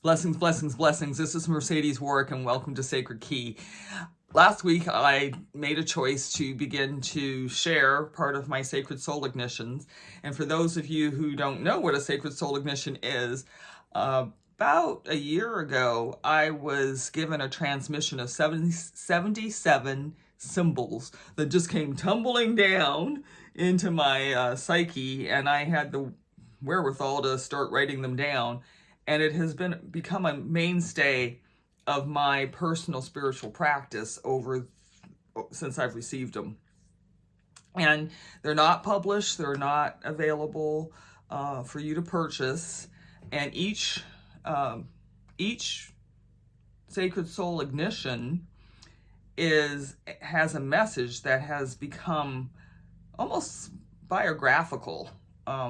Blessings, blessings, blessings. This is Mercedes Warwick, and welcome to Sacred Key. Last week, I made a choice to begin to share part of my Sacred Soul Ignitions. And for those of you who don't know what a Sacred Soul Ignition is, about a year ago, I was given a transmission of 77 symbols that just came tumbling down into my psyche, and I had the wherewithal to start writing them down. And it has become a mainstay of my personal spiritual practice since I've received them. And they're not published, they're not available for you to purchase. And each Sacred Soul Ignition has a message that has become almost biographical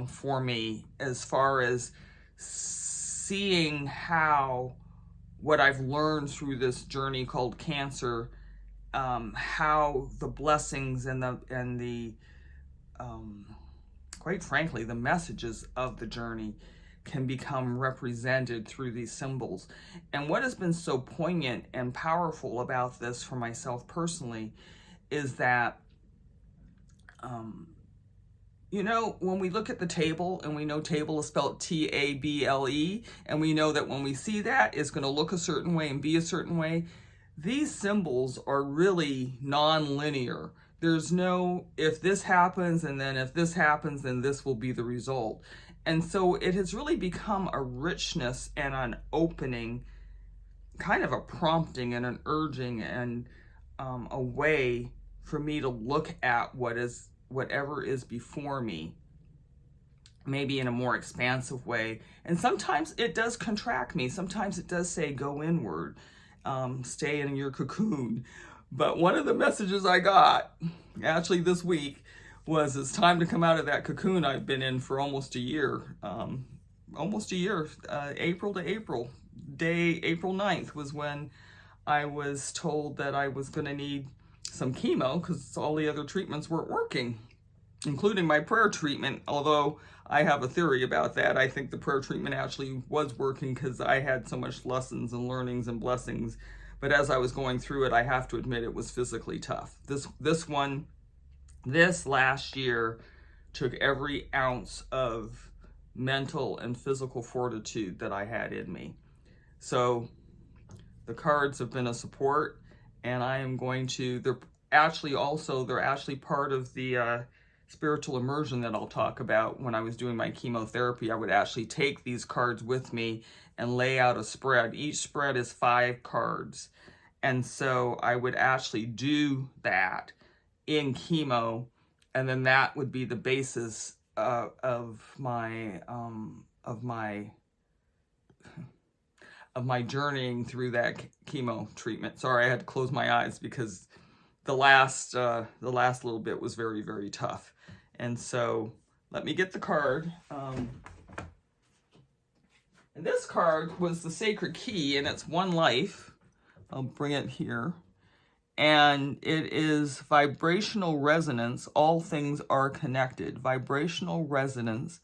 for me, as far as seeing how what I've learned through this journey called cancer, how the blessings and the quite frankly, the messages of the journey can become represented through these symbols. And what has been so poignant and powerful about this for myself personally is that when we look at the table, and we know table is spelled T-A-B-L-E, and we know that when we see that, it's going to look a certain way and be a certain way. These symbols are really non-linear. There's no, if this happens, and then if this happens, then this will be the result. And so it has really become a richness and an opening, kind of a prompting and an urging and a way for me to look at whatever is before me, maybe in a more expansive way. And sometimes it does contract me. Sometimes it does say, go inward, stay in your cocoon. But one of the messages I got actually this week was, it's time to come out of that cocoon I've been in for almost a year. April to April. April 9th was when I was told that I was going to need some chemo because all the other treatments weren't working, including my prayer treatment. Although I have a theory about that. I think the prayer treatment actually was working because I had so much lessons and learnings and blessings. But as I was going through it, I have to admit it was physically tough. This last year took every ounce of mental and physical fortitude that I had in me. So the cards have been a support. And I am going to, they're actually part of the spiritual immersion that I'll talk about. When I was doing my chemotherapy, I would actually take these cards with me and lay out a spread. Each spread is 5 cards. And so I would actually do that in chemo, and then that would be the basis of my journeying through that chemo treatment. Sorry, I had to close my eyes because the last little bit was very, very tough. And so let me get the card. And this card was the Sacred Key, and it's one life. I'll bring it here. And it is Vibrational Resonance. All things are connected. Vibrational Resonance.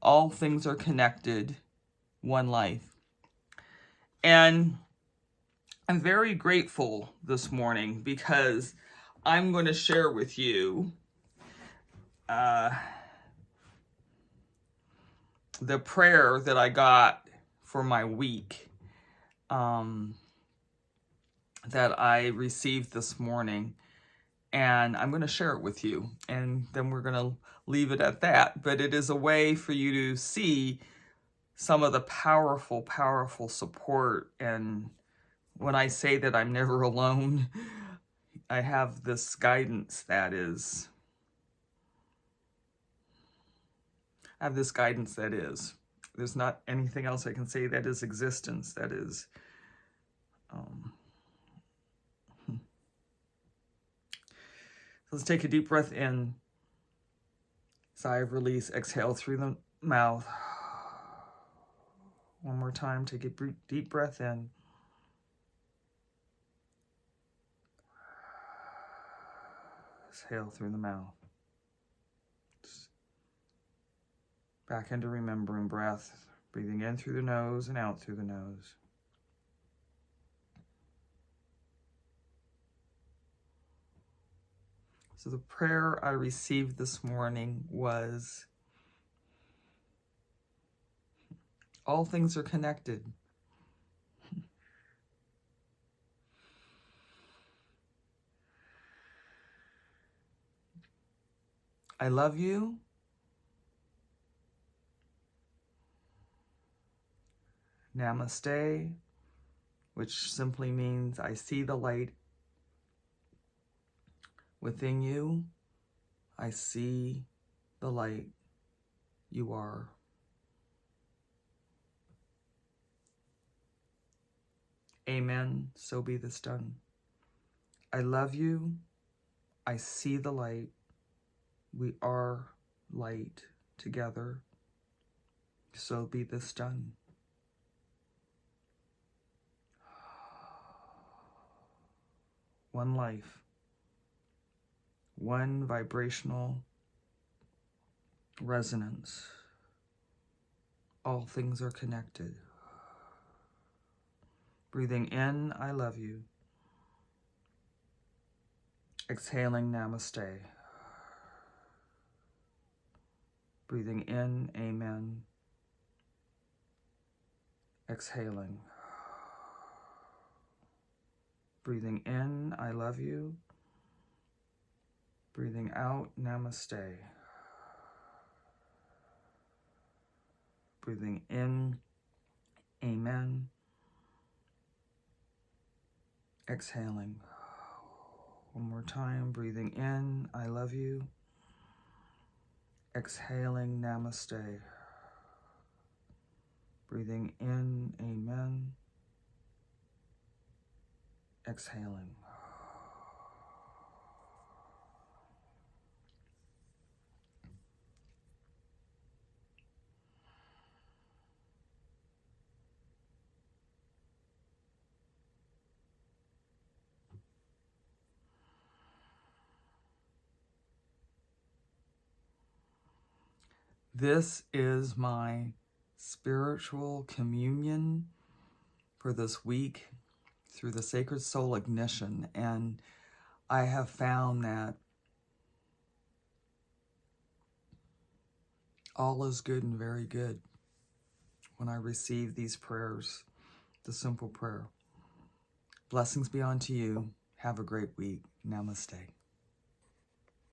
All things are connected. One life. And I'm very grateful this morning because I'm going to share with you the prayer that I got for my week, that I received this morning. And I'm going to share it with you. And then we're going to leave it at that. But it is a way for you to see some of the powerful, powerful support. And when I say that I'm never alone, I have this guidance that is. There's not anything else I can say that is existence. That is. Let's take a deep breath in. Sigh of release. Exhale through the mouth. One more time. Take a deep breath in. Exhale through the mouth. Back into remembering breath. Breathing in through the nose and out through the nose. So the prayer I received this morning was, all things are connected. I love you. Namaste, which simply means I see the light within you. I see the light you are. Amen. So be this done. I love you. I see the light. We are light together. So be this done. One life. One vibrational resonance. All things are connected. Breathing in, I love you. Exhaling, namaste. Breathing in, amen. Exhaling. Breathing in, I love you. Breathing out, namaste. Breathing in, amen. Exhaling. One more time, breathing in, I love you. Exhaling, namaste. Breathing in, amen. Exhaling. This is my spiritual communion for this week through the Sacred Soul Ignition, and I have found that all is good and very good when I receive these prayers, the simple prayer. Blessings be unto you. Have a great week. Namaste.